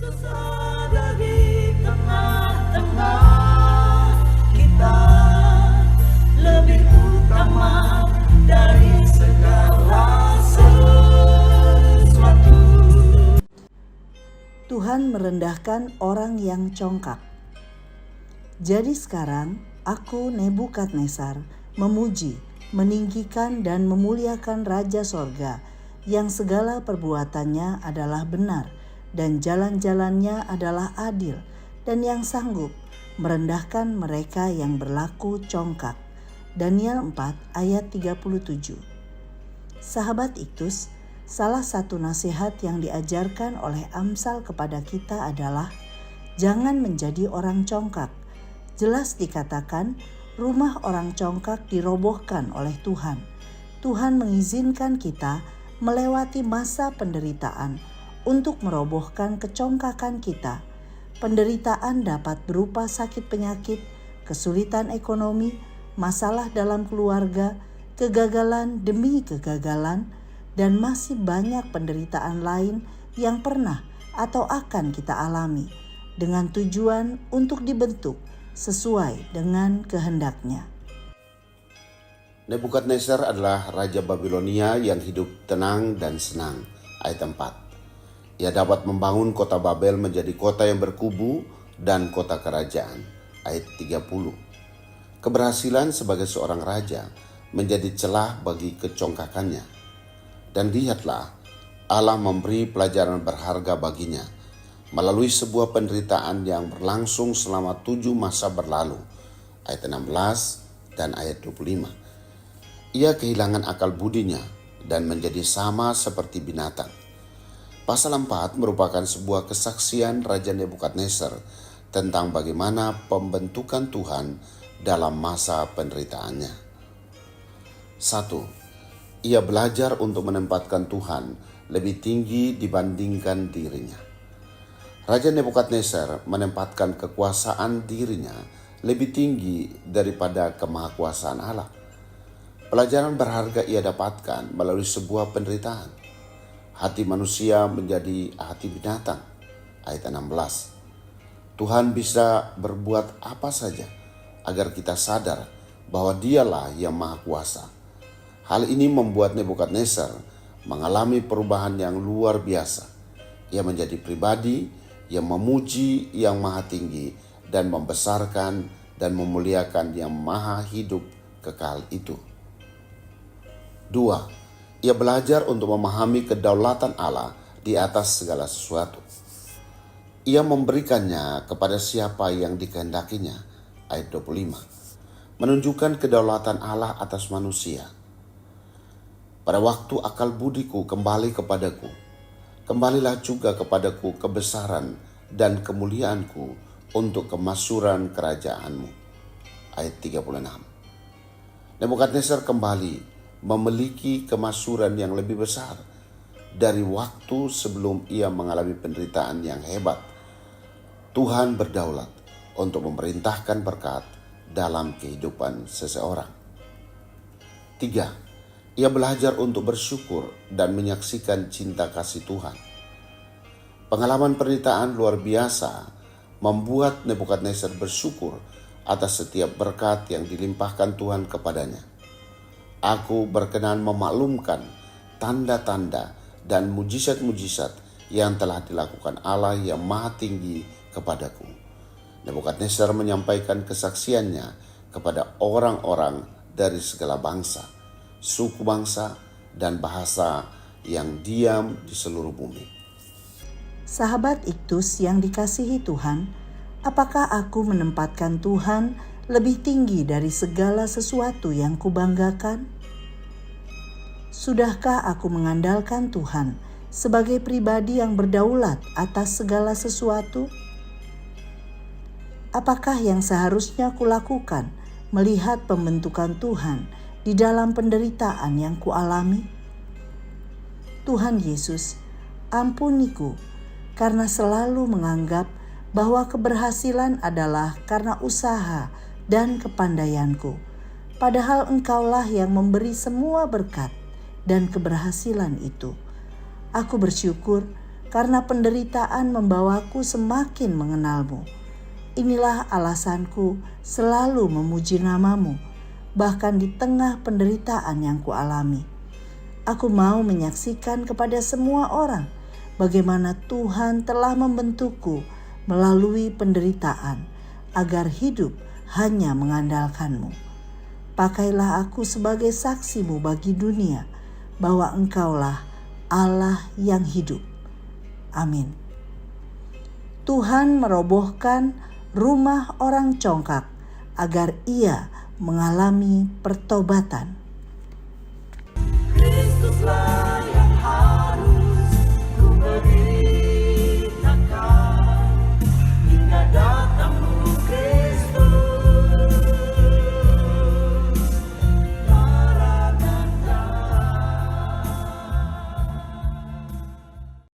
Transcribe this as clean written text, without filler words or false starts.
Ada di tengah-tengah kita, lebih utama dari segala sesuatu. Tuhan merendahkan orang yang congkak. Jadi sekarang aku Nebukadnezar memuji, meninggikan dan memuliakan Raja Sorga yang segala perbuatannya adalah benar dan jalan-jalannya adalah adil, dan yang sanggup merendahkan mereka yang berlaku congkak. Daniel 4 ayat 37. Sahabat Iktus, salah satu nasihat yang diajarkan oleh Amsal kepada kita adalah jangan menjadi orang congkak. Jelas dikatakan rumah orang congkak dirobohkan oleh Tuhan. Tuhan mengizinkan kita melewati masa penderitaan untuk merobohkan kecongkakan kita. Penderitaan dapat berupa sakit penyakit, kesulitan ekonomi, masalah dalam keluarga, kegagalan demi kegagalan, dan masih banyak penderitaan lain yang pernah atau akan kita alami dengan tujuan untuk dibentuk sesuai dengan kehendaknya. Nebukadnezar adalah Raja Babilonia yang hidup tenang dan senang. Ayat 4. Ia dapat membangun kota Babel menjadi kota yang berkubu dan kota kerajaan. Ayat 30. Keberhasilan sebagai seorang raja menjadi celah bagi kecongkakannya. Dan lihatlah, Allah memberi pelajaran berharga baginya melalui sebuah penderitaan yang berlangsung selama 7 masa berlalu. Ayat 16 dan ayat 25. Ia kehilangan akal budinya dan menjadi sama seperti binatang. Pasal 4 merupakan sebuah kesaksian Raja Nebukadnezar tentang bagaimana pembentukan Tuhan dalam masa penderitaannya. 1. Ia belajar untuk menempatkan Tuhan lebih tinggi dibandingkan dirinya. Raja Nebukadnezar menempatkan kekuasaan dirinya lebih tinggi daripada kemahakuasaan Allah. Pelajaran berharga ia dapatkan melalui sebuah penderitaan. Hati manusia menjadi hati binatang. Ayat 16. Tuhan bisa berbuat apa saja agar kita sadar bahwa Dialah yang Maha Kuasa. Hal ini membuat Nebukadnezar mengalami perubahan yang luar biasa. Ia menjadi pribadi yang memuji Yang Maha Tinggi dan membesarkan dan memuliakan Yang Maha Hidup kekal itu. 2. Ia belajar untuk memahami kedaulatan Allah di atas segala sesuatu. Ia memberikannya kepada siapa yang dikehendakinya. Ayat 25. Menunjukkan kedaulatan Allah atas manusia. Pada waktu akal budiku kembali kepadaku, kembalilah juga kepadaku kebesaran dan kemuliaanku untuk kemakmuran kerajaanmu. Ayat 36. Nebukadnezar kembali memiliki kemakmuran yang lebih besar dari waktu sebelum ia mengalami penderitaan yang hebat. Tuhan berdaulat untuk memerintahkan berkat dalam kehidupan seseorang. 3. Ia belajar untuk bersyukur dan menyaksikan cinta kasih Tuhan. Pengalaman penderitaan luar biasa membuat Nebukadnezar bersyukur atas setiap berkat yang dilimpahkan Tuhan kepadanya. Aku berkenan memaklumkan tanda-tanda dan mujizat-mujizat yang telah dilakukan Allah yang Maha Tinggi kepadaku. Nebukadnezar menyampaikan kesaksiannya kepada orang-orang dari segala bangsa, suku bangsa, dan bahasa yang diam di seluruh bumi. Sahabat Iktus yang dikasihi Tuhan, apakah aku menempatkan Tuhan lebih tinggi dari segala sesuatu yang kubanggakan? Sudahkah aku mengandalkan Tuhan sebagai pribadi yang berdaulat atas segala sesuatu? Apakah yang seharusnya kulakukan melihat pembentukan Tuhan di dalam penderitaan yang kualami? Tuhan Yesus, ampuniku karena selalu menganggap bahwa keberhasilan adalah karena usaha dan kepandaianku, padahal Engkaulah yang memberi semua berkat dan keberhasilan itu. Aku bersyukur karena penderitaan membawaku semakin mengenal-Mu. Inilah alasanku selalu memuji nama-Mu, bahkan di tengah penderitaan yang kualami. Aku mau menyaksikan kepada semua orang bagaimana Tuhan telah membentukku melalui penderitaan, agar hidup hanya mengandalkan-Mu. Pakailah aku sebagai saksi-Mu bagi dunia, bahwa Engkaulah Allah yang hidup. Amin. Tuhan merobohkan rumah orang congkak agar ia mengalami pertobatan.